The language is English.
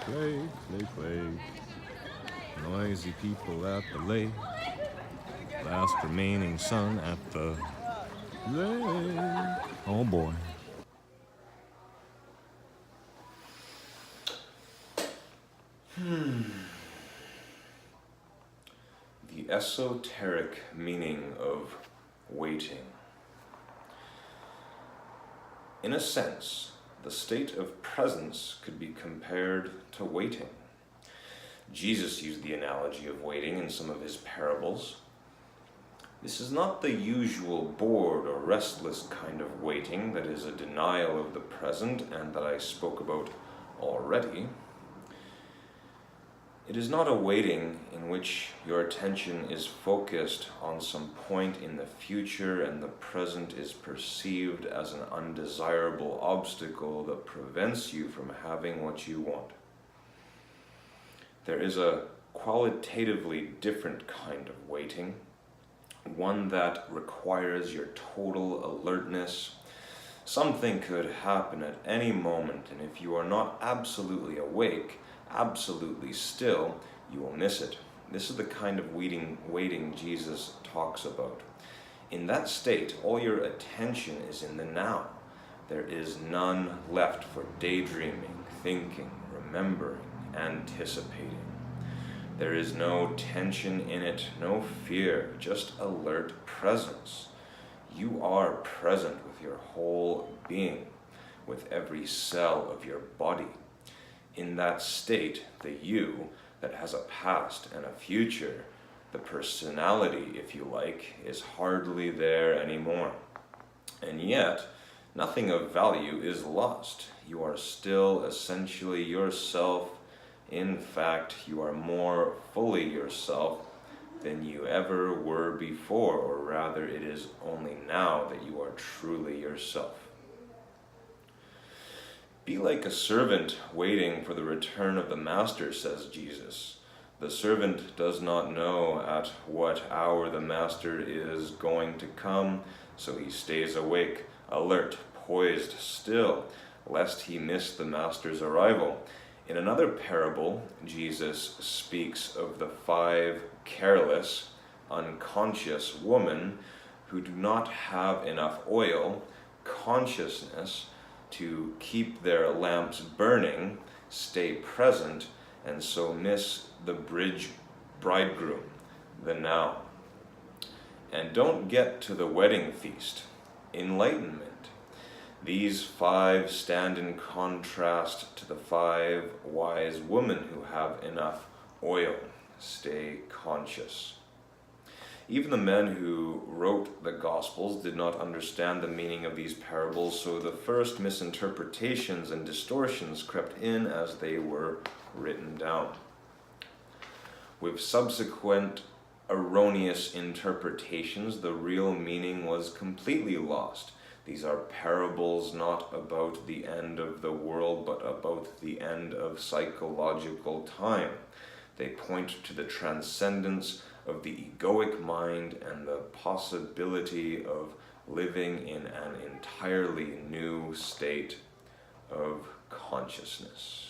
quake, they quake. Noisy people at the lake. Last remaining sun at the lake. Oh boy. The esoteric meaning of waiting. In a sense, the state of presence could be compared to waiting. Jesus used the analogy of waiting in some of his parables. This is not the usual bored or restless kind of waiting that is a denial of the present and that I spoke about already. It is not a waiting in which your attention is focused on some point in the future and the present is perceived as an undesirable obstacle that prevents you from having what you want. There is a qualitatively different kind of waiting, one that requires your total alertness. Something could happen at any moment, and if you are not absolutely awake, absolutely still, you will miss it. This is the kind of waiting Jesus talks about. In that state, all your attention is in the now. There is none left for daydreaming, thinking, remembering, anticipating. There is no tension in it, no fear, just alert presence. You are present with your whole being, with every cell of your body. In that state, the you that has a past and a future, the personality, if you like, is hardly there anymore. And yet, nothing of value is lost. You are still essentially yourself. In fact, you are more fully yourself than you ever were before, or rather, it is only now that you are truly yourself. Be like a servant waiting for the return of the master, says Jesus. The servant does not know at what hour the master is going to come, so he stays awake, alert, poised, still, lest he miss the master's arrival. In another parable, Jesus speaks of the 5 careless, unconscious women who do not have enough oil, consciousness, to keep their lamps burning, stay present, and so miss the bridegroom, the now. And don't get to the wedding feast, enlightenment. These 5 stand in contrast to the 5 wise women who have enough oil, stay conscious. Even the men who wrote the Gospels did not understand the meaning of these parables, so the first misinterpretations and distortions crept in as they were written down. With subsequent erroneous interpretations, the real meaning was completely lost. These are parables not about the end of the world, but about the end of psychological time. They point to the transcendence of the egoic mind and the possibility of living in an entirely new state of consciousness.